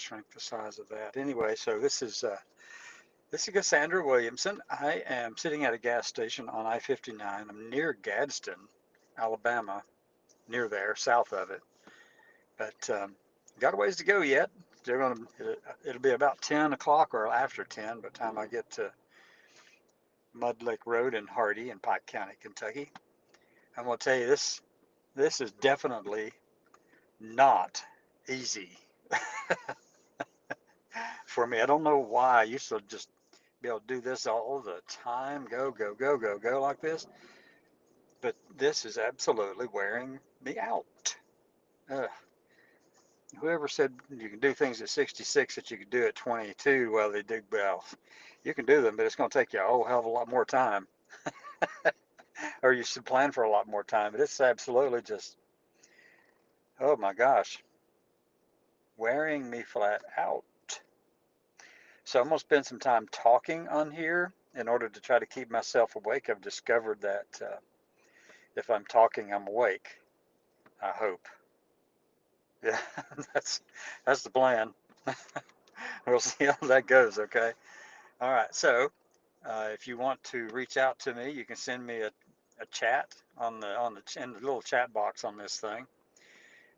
shrink the size of that. Anyway, so this is Cassandra Williamson. I am sitting at a gas station on I-59. I'm near Gadsden, Alabama, near there, south of it. But got a ways to go yet. It'll be about 10 o'clock or after 10 by the time I get to Mudlick Road in Hardy in Pike County, Kentucky. I'm going to tell you this is definitely not easy for me. I don't know why. I used to just be able to do this all the time, go, go, go, go, go like this. But this is absolutely wearing me out. Whoever said you can do things at 66 that you could do at 22, well, you can do them, but it's going to take you a whole hell of a lot more time. Or you should plan for a lot more time. But it's absolutely just, oh my gosh, wearing me flat out. So I'm going to spend some time talking on here in order to try to keep myself awake. I've discovered that if I'm talking, I'm awake. I hope. Yeah, that's the plan. We'll see how that goes, okay? All right, so if you want to reach out to me, you can send me a chat in the little chat box on this thing.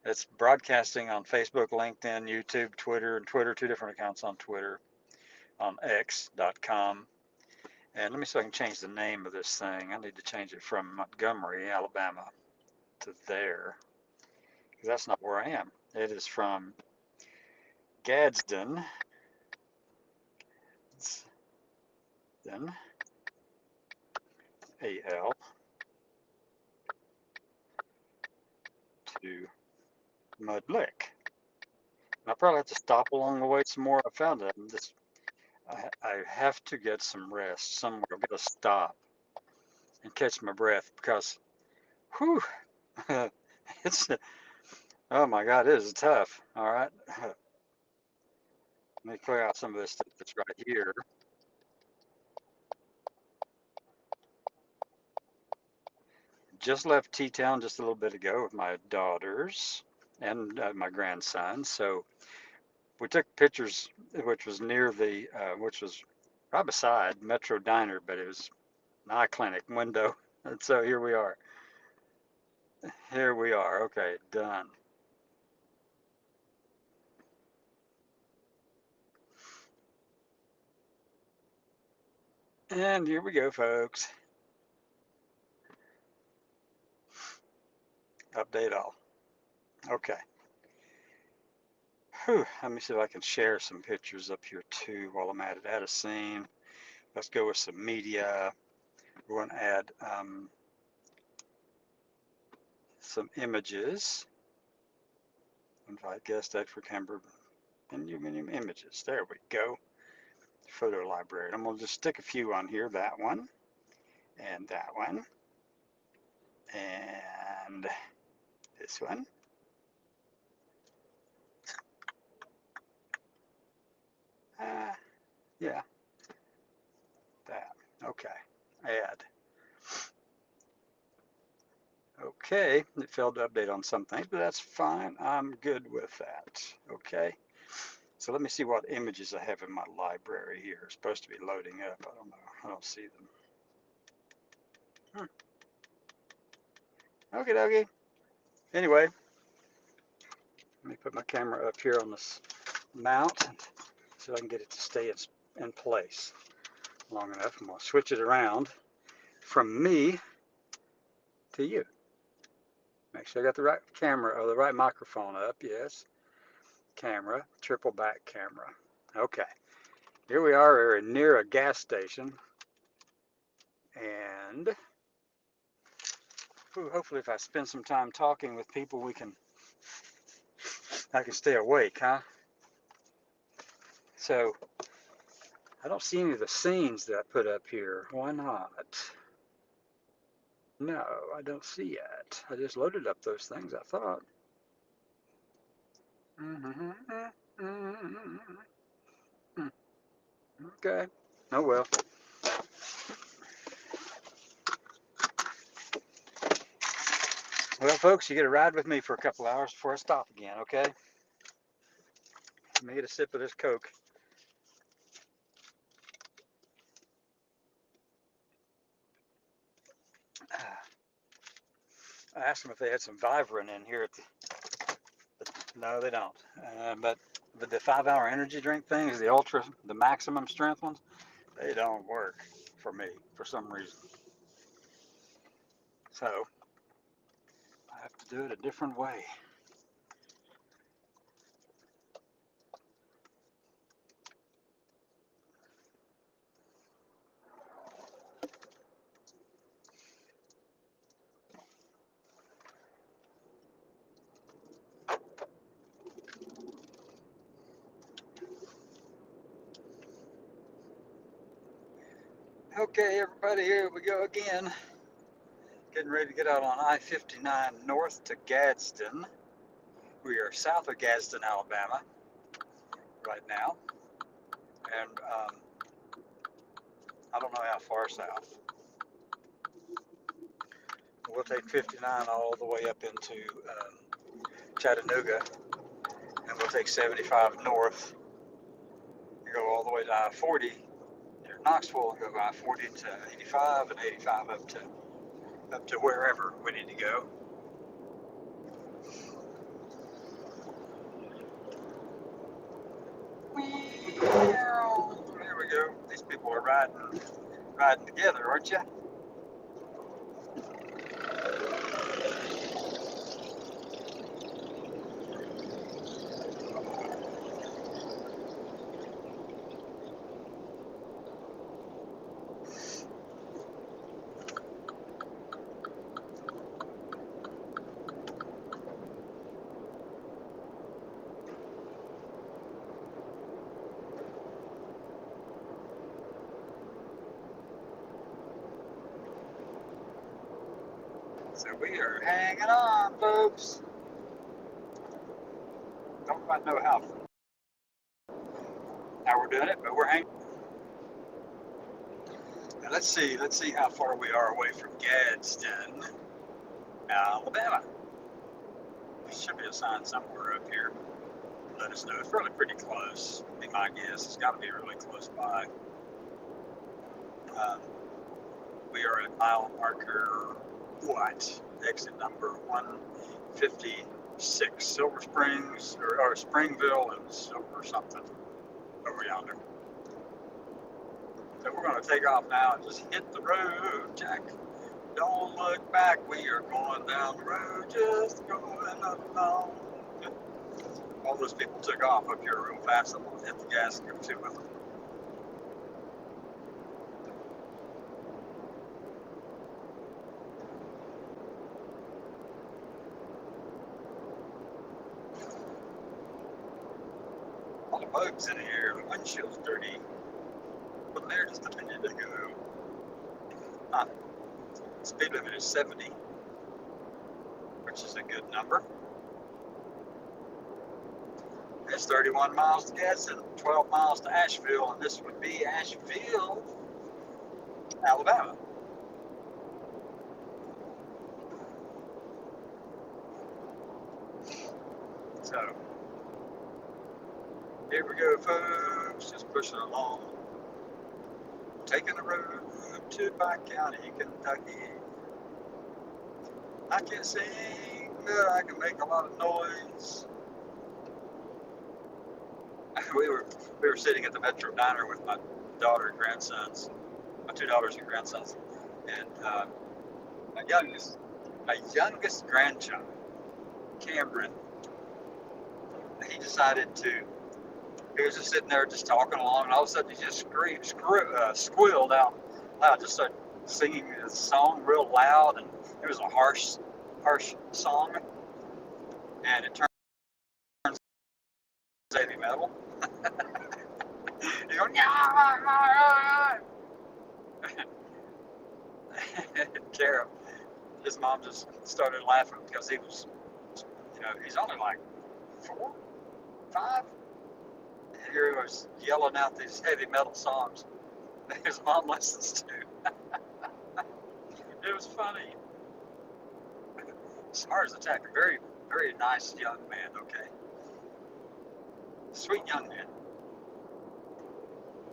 It's broadcasting on Facebook, LinkedIn, YouTube, Twitter, and Twitter, 2 different accounts on Twitter, on x.com. And let me see if I can change the name of this thing. I need to change it from Montgomery, Alabama to there, because that's not where I am. It is from Gadsden, then AL to Mudlick. I'll probably have to stop along the way some more. I found that I have to get some rest somewhere. I've got to stop and catch my breath because, whew, it's, oh my God, it is tough. All right. Let me clear out some of this stuff that's right here. Just left T-Town just a little bit ago with my daughters and my grandson. So we took pictures, which was which was right beside Metro Diner, but it was an eye clinic window. And so here we are. Here we are. Okay, done. And here we go, folks. Update all. Okay. Whew. Let me see if I can share some pictures up here too while I'm at it. Add a scene. Let's go with some media. We're going to add some images. Invite guest expert camera and images. There we go. Photo library. I'm going to just stick a few on here. That one. And that one. And this one. Yeah. That. Okay. Add. Okay, it failed to update on some things, but that's fine. I'm good with that. Okay, so let me see what images I have in my library here. It's supposed to be loading up. I don't know. I don't see them. Okay, dokie. Anyway, let me put my camera up here on this mount so I can get it to stay in place long enough. I'm going to switch it around from me to you. Make sure I got the right camera or the right microphone up. Yes. Camera, triple back camera. Okay. Here we are. We're near a gas station. And hopefully if I spend some time talking with people, I can stay awake, huh? So I don't see any of the scenes that I put up here. Why not? No, I don't see it. I just loaded up those things, I thought. Okay. Oh well. Well, folks, you get a ride with me for a couple hours before I stop again, okay? Let me get a sip of this Coke. I asked them if they had some Vibrant in here. No, they don't. But the 5 hour energy drink things, the maximum strength ones, they don't work for me for some reason. So I have to do it a different way. Okay, everybody, here we go again. Getting ready to get out on I-59 north to Gadsden. We are south of Gadsden, Alabama, right now. And I don't know how far south. We'll take 59 all the way up into Chattanooga, and we'll take 75 north and go all the way to I-40 near Knoxville, and go by I-40 to 85, and 85 up to wherever we need to go. There we go. These people are riding together, aren't you? So we are hanging on, folks. Don't quite know how we're doing it, but we're hanging. Now let's see how far we are away from Gadsden, Alabama. There should be a sign somewhere up here. Let us know. It's really pretty close. Be my guess. It's got to be really close by. We are at mile marker exit number 156, Silver Springs or Springville and Silver something over yonder. So we're going to take off now and just hit the road, Jack. Don't look back. We are going down the road, just going along. All those people took off up here real fast. I'm going to hit the gas and go to with them. All the bugs in here. The windshield's dirty. But there just a minute ago. Speed limit is 70, which is a good number. It's 31 miles to Gadsden, 12 miles to Asheville, and this would be Asheville, Alabama. So, here we go, folks, just pushing along. Taking the road to Pike County, Kentucky. I can't sing, but I can make a lot of noise. We were sitting at the Metro Diner with my daughter and grandsons, my 2 daughters and grandsons, and my youngest grandchild, Cameron. He was just sitting there just talking along, and all of a sudden he just squealed out loud, just started singing his song real loud, and it was a harsh song, and it turns heavy metal. He's going, yeah. Kara, his mom just started laughing because he was, he's only like 4, 5. And here he was yelling out these heavy metal songs that his mom listens to. It was funny. Smart as a tack. Very, very nice young man, okay? Sweet young man.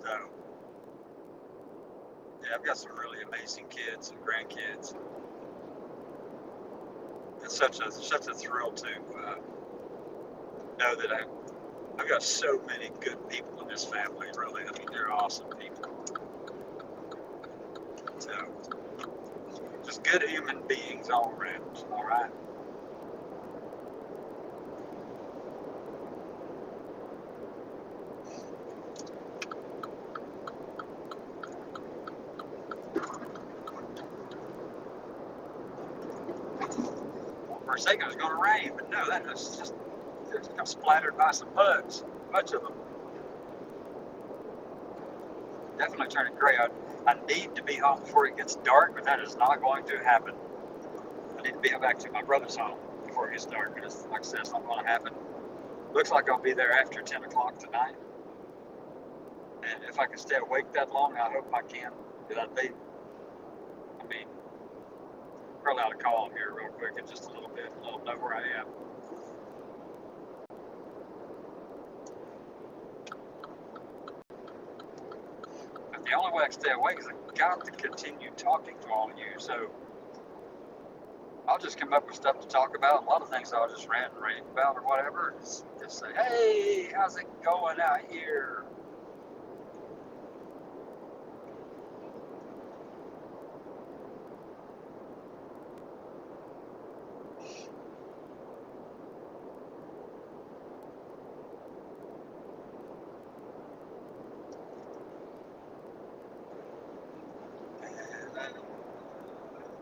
So, yeah, I've got some really amazing kids and grandkids. It's such a thrill to know that I've got so many good people in this family. Really, I mean, they're awesome people. So, just good human beings all around. All right. For a second, it was going to rain, but no, that was just got splattered by some bugs. A bunch of them. Definitely turning gray. I need to be home before it gets dark, but that is not going to happen. I need to be back to my brother's home before it gets dark. Because, like I said, it's not going to happen. Looks like I'll be there after 10 o'clock tonight. And if I can stay awake that long, I hope I can. I mean, probably ought to call him here real quick in just a little bit. Let him know where I am. But the only way I can stay awake is I've got to continue talking to all of you. So I'll just come up with stuff to talk about. A lot of things I'll just rant and rave about or whatever. Just say, hey, how's it going out here?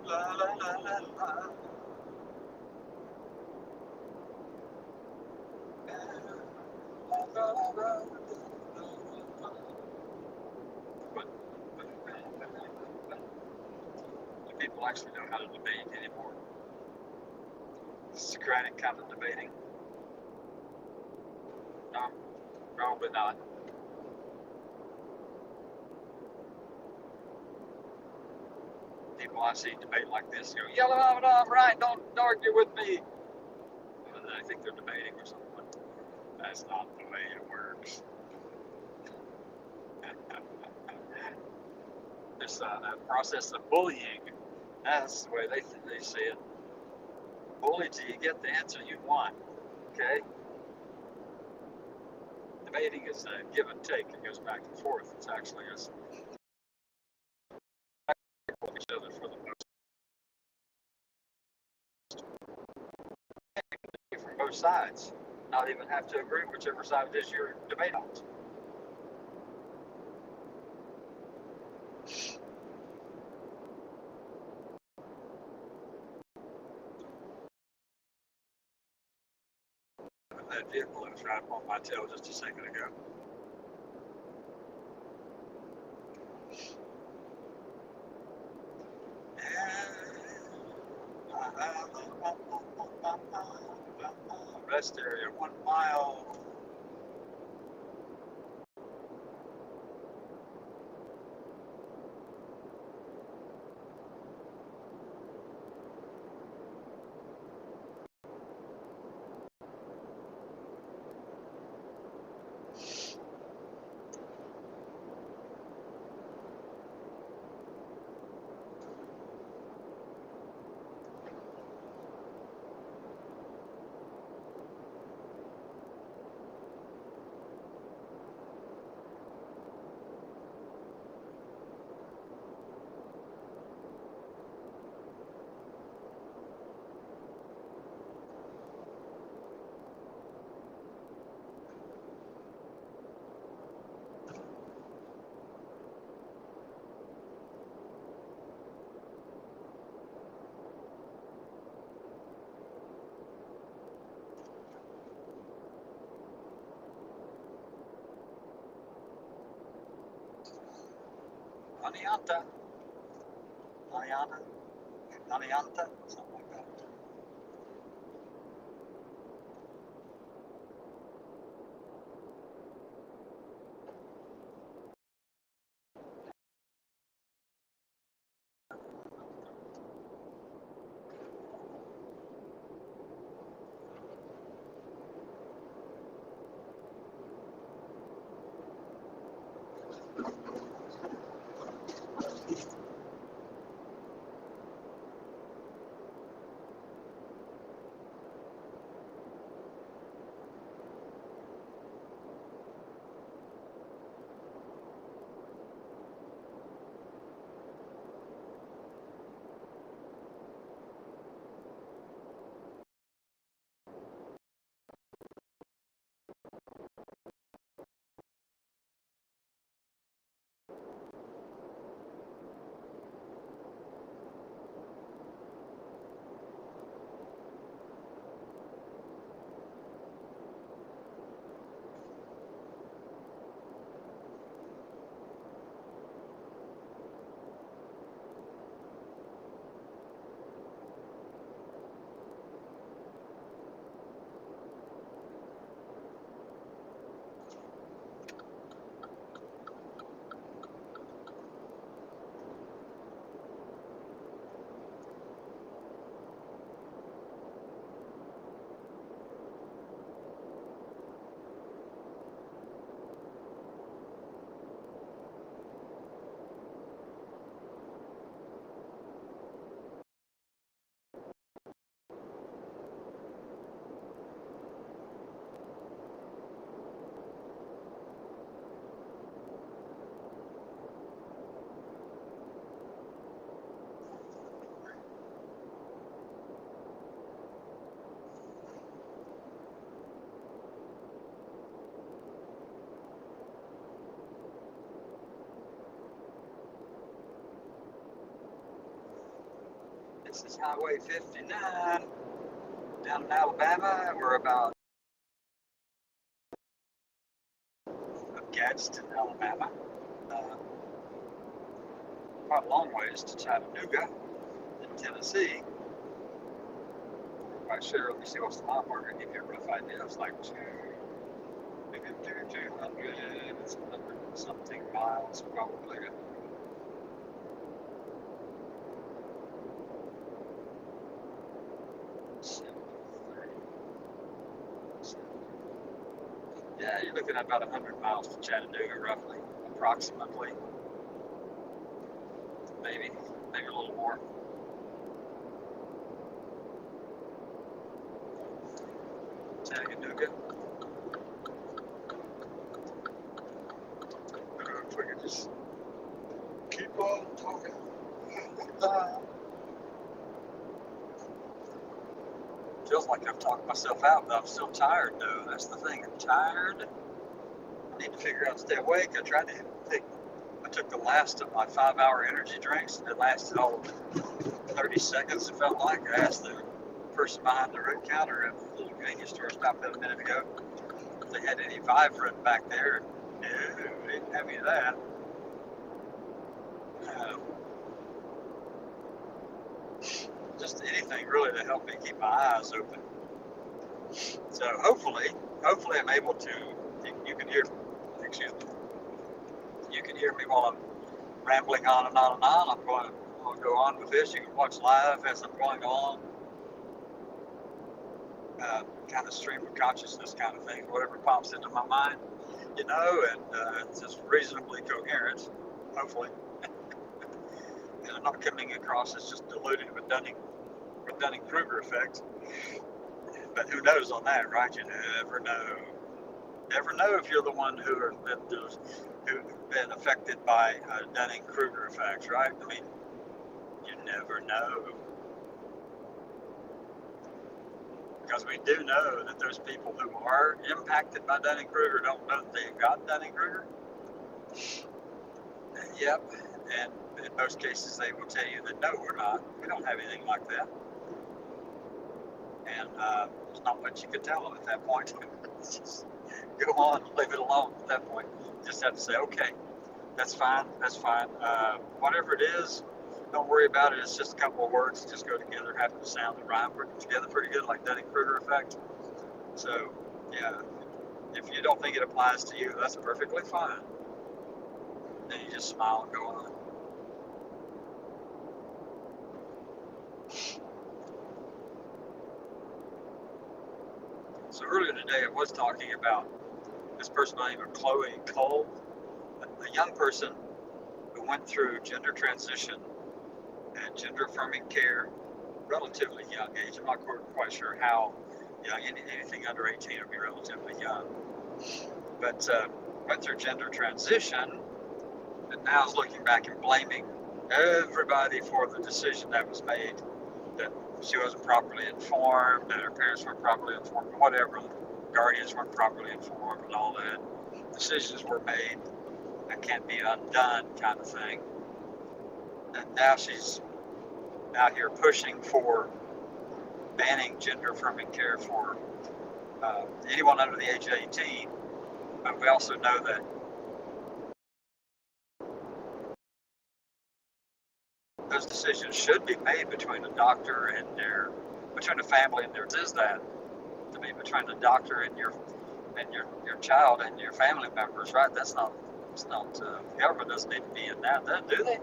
La, la, la, la, la. But do people actually know how to debate anymore? Socratic kind of debating? No, probably not. People I see debate like this go, yeah, I'm right, don't argue with me. I think they're debating or something. That's not the way it works. This process of bullying, that's the way they see it. Bully till you get the answer you want. Okay? Debating is a give and take. It goes back and forth. It's actually us each other for the most from both sides. Not even have to agree whichever side it is you're debating on. That vehicle that was right up on my tail just a second ago. Rest area, 1 mile. Anianta, Anianta, something like that. This is Highway 59 down in Alabama. We're about Gadsden, Alabama. Quite a long ways to Chattanooga in Tennessee. I'm quite sure. Let me see what's the mile marker. Give you a rough idea. It's like 200, it's 100 something miles probably. Yeah, you're looking at about 100 miles to Chattanooga, roughly, approximately. Maybe a little more. Chattanooga. If we could just keep on talking. Feels like I've talked myself out, but I'm still tired, though. That's the thing. I'm tired. I need to figure out to stay awake. I took the last of my 5-hour energy drinks. It lasted all of 30 seconds, it felt like. I asked the person behind the road counter at the little convenience store stopped at a minute ago if they had any Vibrant back there. No, they didn't have any of that. Just anything really to help me keep my eyes open. So hopefully I'm able to. You can hear. Excuse me. You can hear me while I'm rambling on and on and on. I'm going to go on with this. You can watch live as I'm going on. Kind of stream of consciousness kind of thing. Whatever pops into my mind, and it's just reasonably coherent. Hopefully. And I'm not coming across as just diluted with Dunning-Kruger effect. But who knows on that, right? You never know. Never know if you're the one who've been affected by Dunning-Kruger effect, right? I mean, you never know. Because we do know that those people who are impacted by Dunning-Kruger don't know that they've got Dunning-Kruger. Yep. And in most cases, they will tell you that no, we're not. We don't have anything like that. And there's not much you can tell them at that point. Just go on, leave it alone at that point. You just have to say, okay, that's fine. Whatever it is, don't worry about it. It's just a couple of words that just go together, happen to sound and rhyme together pretty good, like Dunning-Kruger effect. So, yeah, if you don't think it applies to you, that's perfectly fine. Then you just smile and go on. So earlier today, I was talking about this person by the name of Chloe Cole, a young person who went through gender transition and gender affirming care, relatively young age. I'm not quite sure how young. Anything under 18 would be relatively young. But went through gender transition, and now is looking back and blaming everybody for the decision that was made, that she wasn't properly informed, that her parents weren't properly informed, whatever, guardians weren't properly informed, and all that. Decisions were made that can't be undone, kind of thing. And now she's out here pushing for banning gender affirming care for anyone under the age of 18. But we also know that those decisions should be made between a doctor and between a family and their is that to be between the doctor and your child and your family members, right? It's not the government doesn't need to be in that, do they?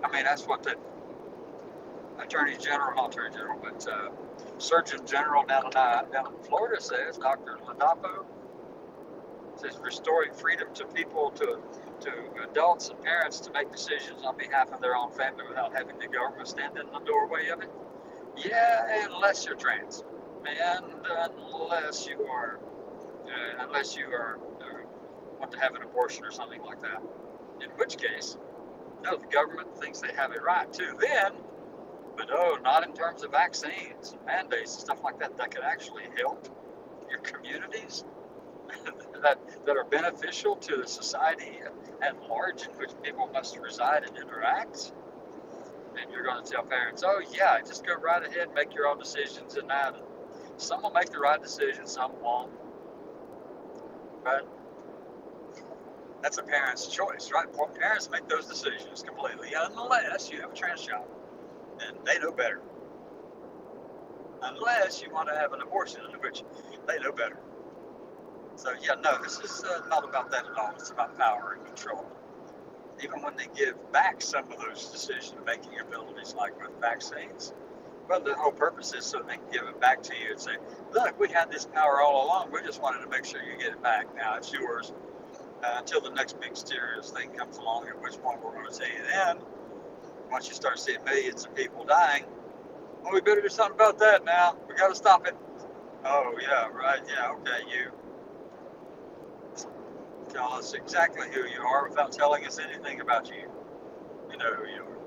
I mean, that's what the Surgeon General down in Florida says, Dr. Ladapo says, restoring freedom to people, to adults and parents to make decisions on behalf of their own family without having the government stand in the doorway of it. Yeah, unless you're trans, and unless you want to have an abortion or something like that. In which case, no, the government thinks they have it right too. Then, but no, not in terms of vaccines and mandates and stuff like that could actually help your communities. that are beneficial to the society at large in which people must reside and interact. And you're going to tell parents, oh, yeah, just go right ahead and make your own decisions and that. And some will make the right decision, some won't. But that's a parent's choice, right? Parents make those decisions completely, unless you have a trans child. And they know better. Unless you want to have an abortion, in which they know better. So, yeah, no, this is not about that at all. It's about power and control. Even when they give back some of those decision-making abilities, like with vaccines, well, the whole purpose is so they can give it back to you and say, look, we had this power all along. We just wanted to make sure you get it back. Now it's yours until the next big mysterious thing comes along, at which point we're going to tell you then, once you start seeing millions of people dying, well, we better do something about that now. We got to stop it. Oh, yeah, right. Yeah, okay, you. Tell us exactly who you are without telling us anything about you. You know who you are.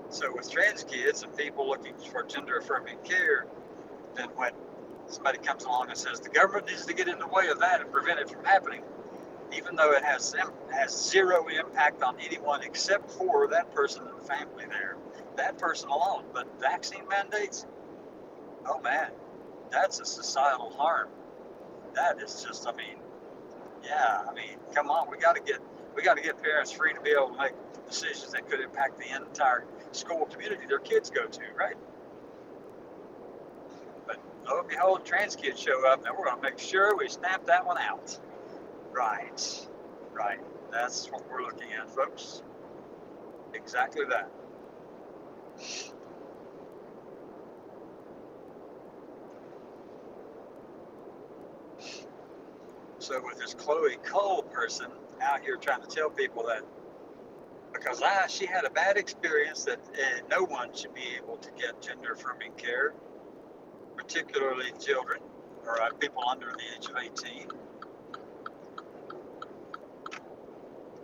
So with trans kids and people looking for gender affirming care, then when somebody comes along and says the government needs to get in the way of that and prevent it from happening, even though it has zero impact on anyone except for that person and the family there, that person alone. But vaccine mandates, oh man, that's a societal harm. That is just, come on, we got to get parents free to be able to make decisions that could impact the entire school community their kids go to, right? But lo and behold, trans kids show up, and we're going to make sure we stamp that one out. Right. That's what we're looking at, folks. Exactly that. So with this Chloe Cole person out here trying to tell people that because she had a bad experience that no one should be able to get gender affirming care, particularly children or people under the age of 18.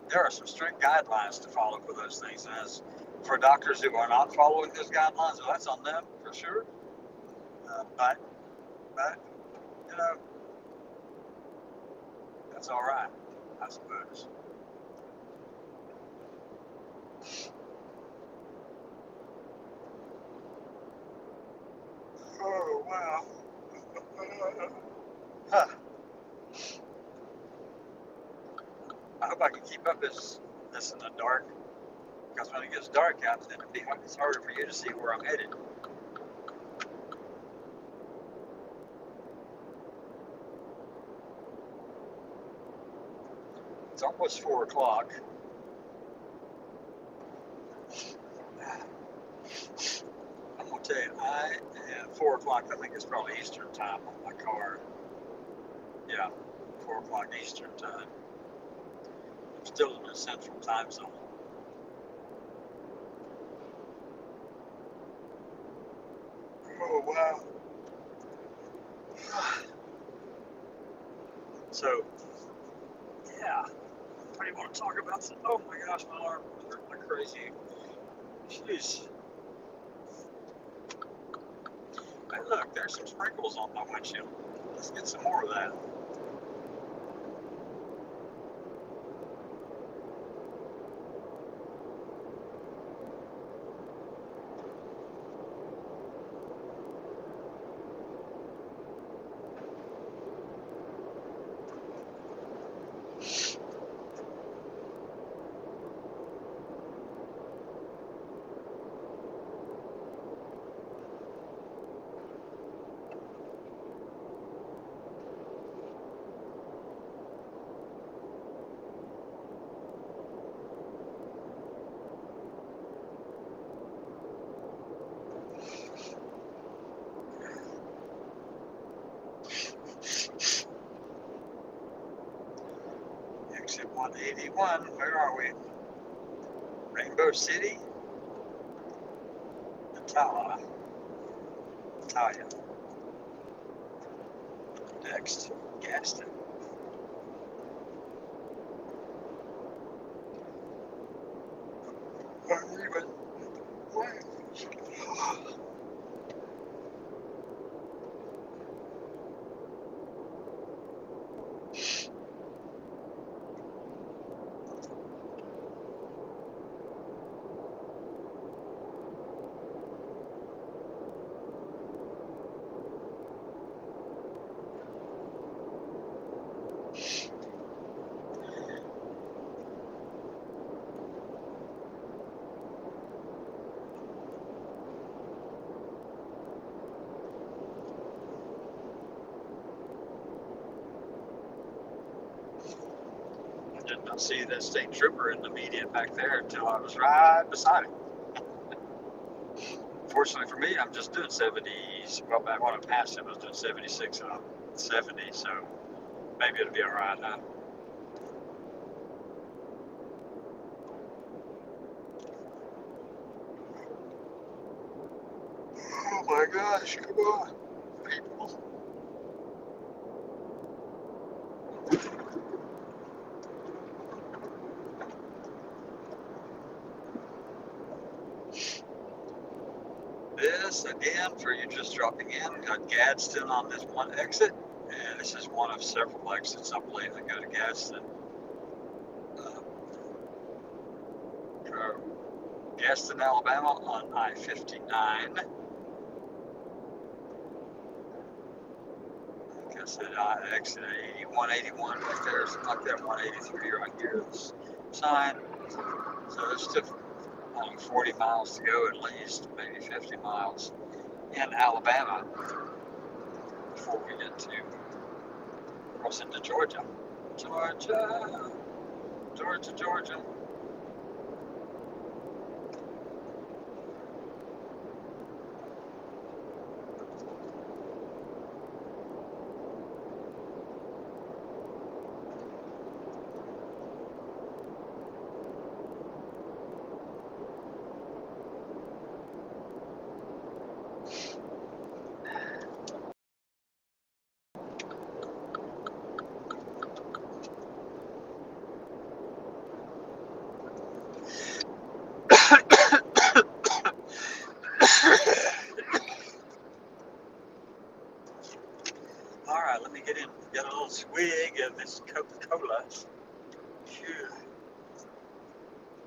There are some strict guidelines to follow for those things. And as for doctors who are not following those guidelines, well, that's on them for sure. But that's all right, I suppose. Oh, wow. Huh. I hope I can keep up this in the dark, because when it gets dark out, then it's harder for you to see where I'm headed. It's almost 4 o'clock. I'm going to tell you, 4 o'clock, I think it's probably Eastern time on my car. Yeah, 4 o'clock Eastern time. I'm still in the Central time zone. Oh, wow. So, yeah, what do you want to talk about? Oh my gosh, my arm is like crazy. Jeez. Hey, look, there's some sprinkles on my windshield. Let's get some more of that. Exit 181, where are we? Rainbow City? Talia. Next, Gadsden. not see that state trooper in the median back there until I was right beside him. Fortunately for me, I'm just doing 70s. Well, back when I passed him, I was doing 76 and I'm 70, so maybe it'll be all right, huh? Oh my gosh, come on, people. This, again, for you just dropping in, got Gadsden on this one exit, and this is one of several exits, I believe, that go to Gadsden. Gadsden, Alabama on I-59. Like I said, exit 181 right there, something like that, 183 right here, this sign. So there's still 40 miles to go at least, maybe 50 miles in Alabama before we get to cross into Georgia. Georgia, Georgia, Georgia. All right, let me get a little swig of this Coca-Cola. Phew.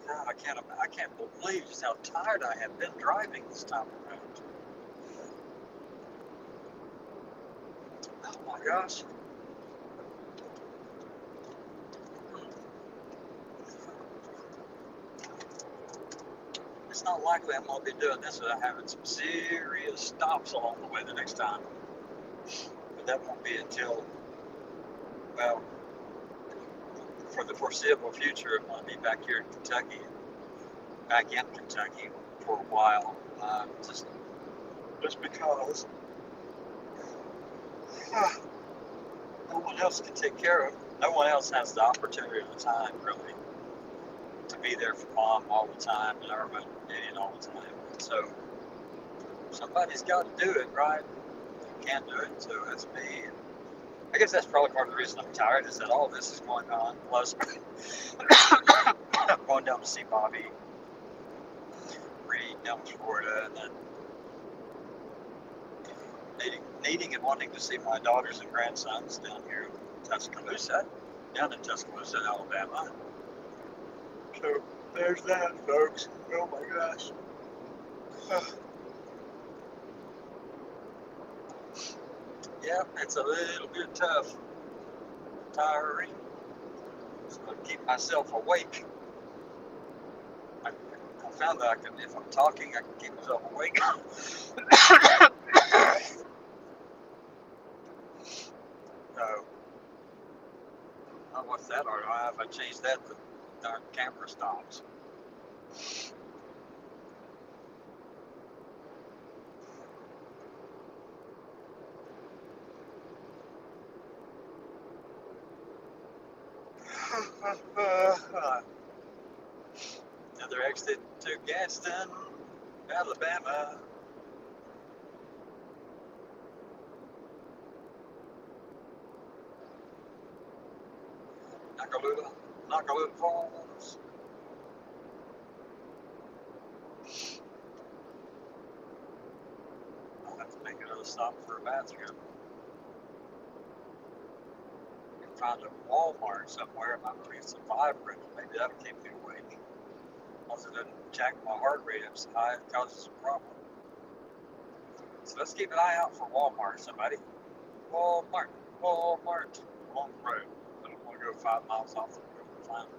God, I can't believe just how tired I have been driving this time around. Oh my gosh. It's not likely I'm going to be doing this without having some serious stops along the way the next time. But that won't be until, well, for the foreseeable future. I'm going to be back here in Kentucky, back in Kentucky for a while. Just because no one else can take care of. No one else has the opportunity or the time, really, to be there for Mom all the time and Irma and Gideon all the time. So somebody's got to do it, right? They can't do it, so that's me. I guess that's probably part of the reason I'm tired is that all this is going on. Plus, I'm going down to see Bobby Reed down in Florida, and then needing and wanting to see my daughters and grandsons down here in Tuscaloosa, Alabama. So there's that, folks. Oh my gosh. Yeah, it's a little bit tough, tiring. So I keep myself awake. I found that if I'm talking, I can keep myself awake. So, what's that? Or if I change that, the darn camera stops. Another exit to Gadsden, Alabama. Nakalula Falls. I'll have to make another stop for a bathroom. Find a Walmart somewhere. I'm going to get some vibrant. Maybe that'll keep me awake. Also, it doesn't jack my heart rate up so high, it causes a problem. So let's keep an eye out for Walmart, somebody. Walmart along the road. I don't want to go 5 miles off the road and find it.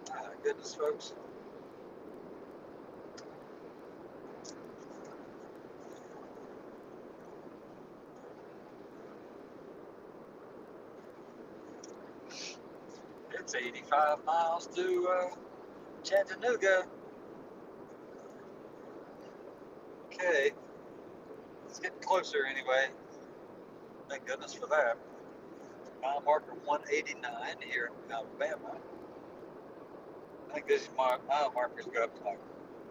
My goodness, folks. It's 85 miles to Chattanooga. Okay, it's getting closer anyway. Thank goodness for that. Mile marker 189 here in Alabama. I think these mile markers go up to like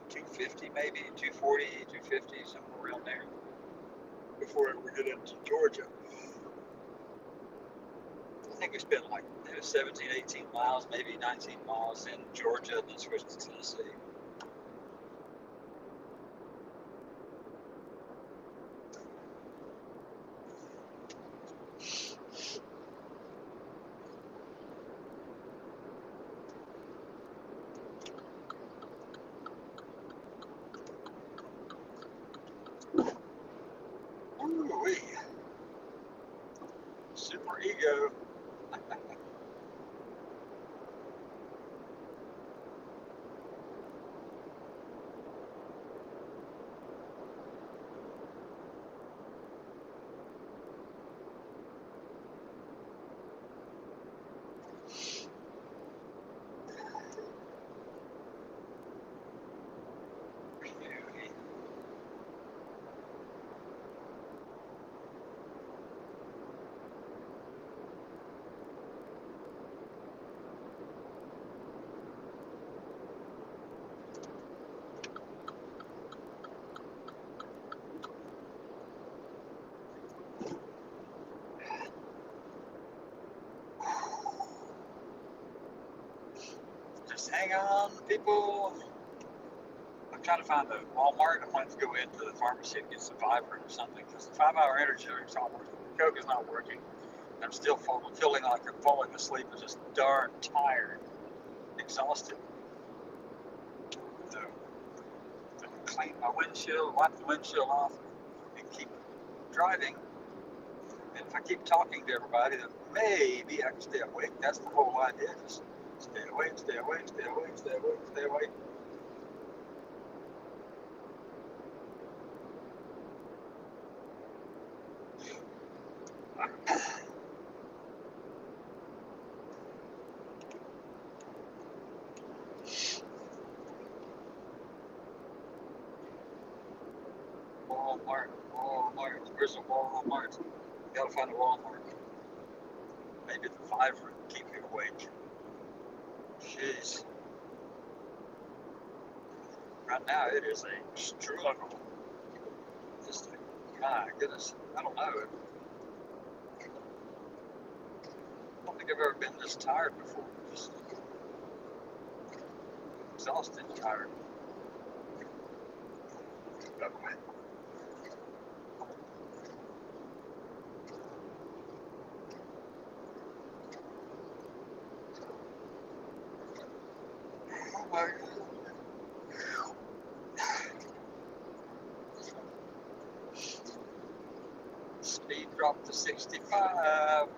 250 maybe, 240, 250, somewhere around there before we get into Georgia. I think we spent like 17, 18 miles, maybe 19 miles in Georgia and then switched to Tennessee. Ooh-wee. Super ego. Just hang on, people. I'm trying to find the Walmart. I wanted to go into the pharmacy and get some Vibrant or something because the 5-hour energy drink is not working. The Coke is not working. I'm still feeling like I'm falling asleep and just darn tired, exhausted. So I can clean my windshield, wipe the windshield off, and keep driving. And if I keep talking to everybody, then maybe I can stay awake. That's the whole idea. Just stay awake, stay awake, stay awake, stay awake, stay awake. Walmart, Walmart. Where's the Walmart? Gotta find a Walmart. Maybe the Vibrant will keep me awake. Jeez. Right now it is a struggle. Just, my goodness, I don't know. I don't think I've ever been this tired before. Just exhausted, tired. Oh, my. Speed dropped to 65.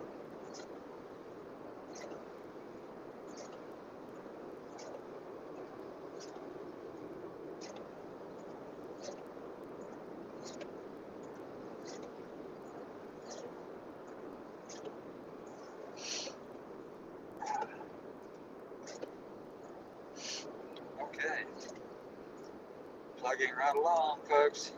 Okay. Plugging right along, folks.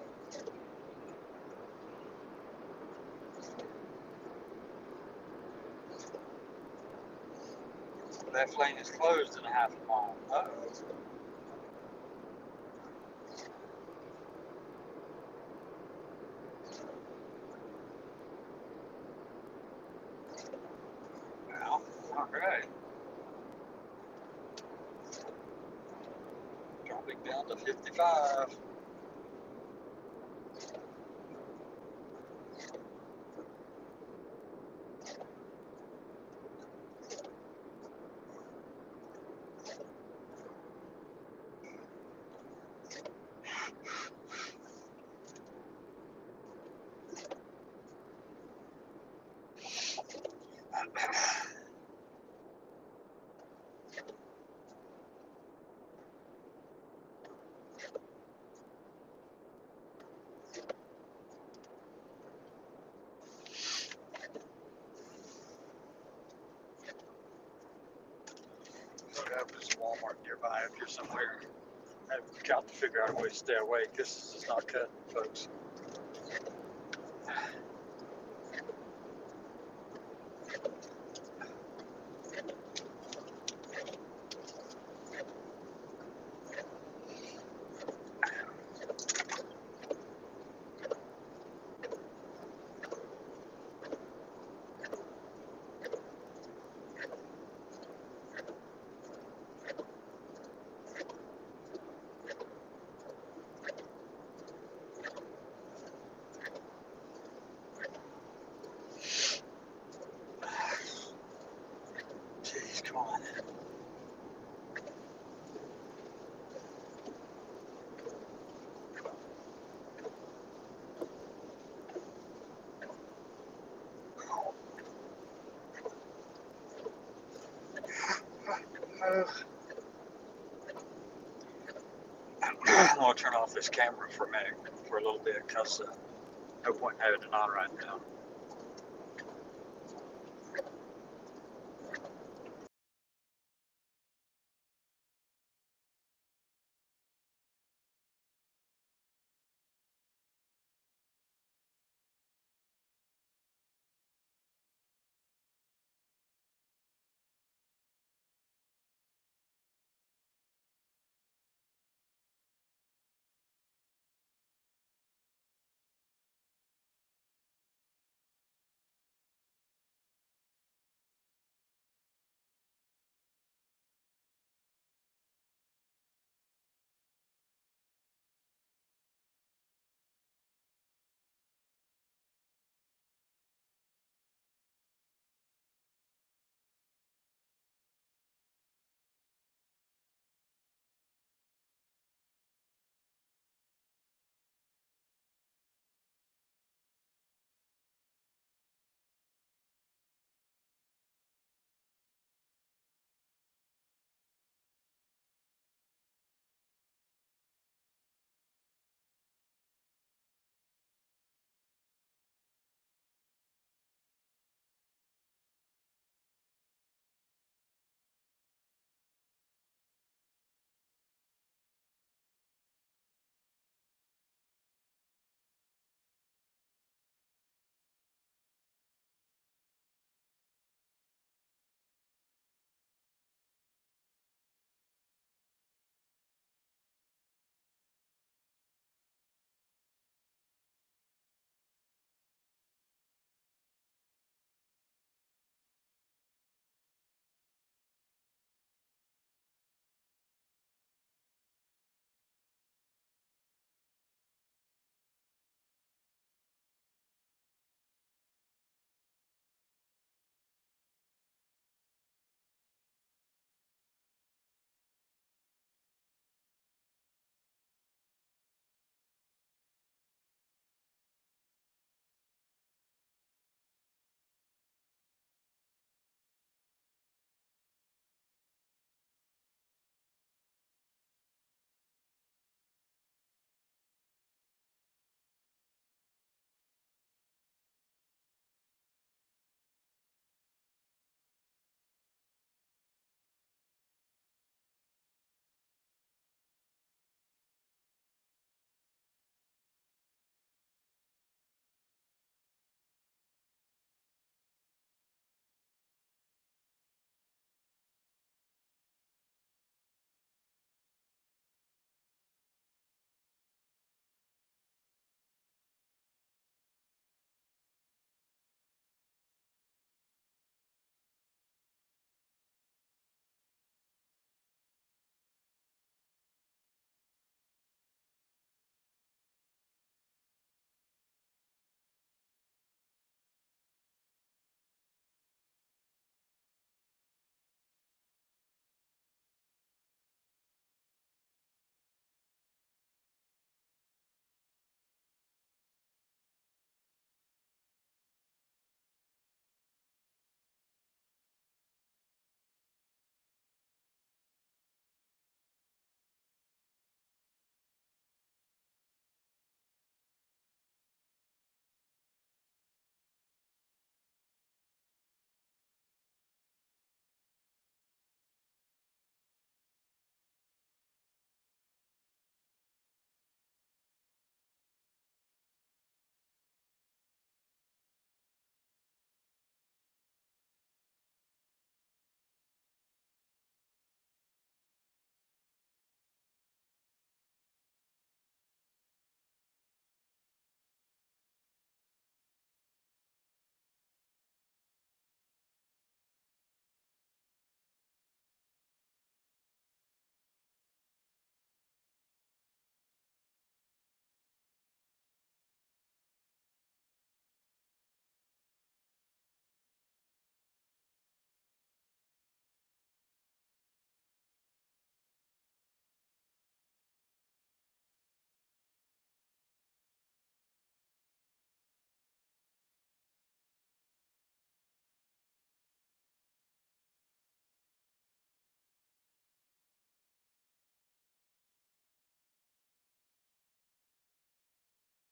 Left lane is closed in a half a mile. Uh-oh. Well, all right. Dropping down to 55. Look up, there's a Walmart nearby if you're somewhere. I've got to figure out a way to stay awake. This is just not cutting, folks. Jeez, come on. I'm going to turn off this camera for a minute, for a little bit, because no point in having it on right now.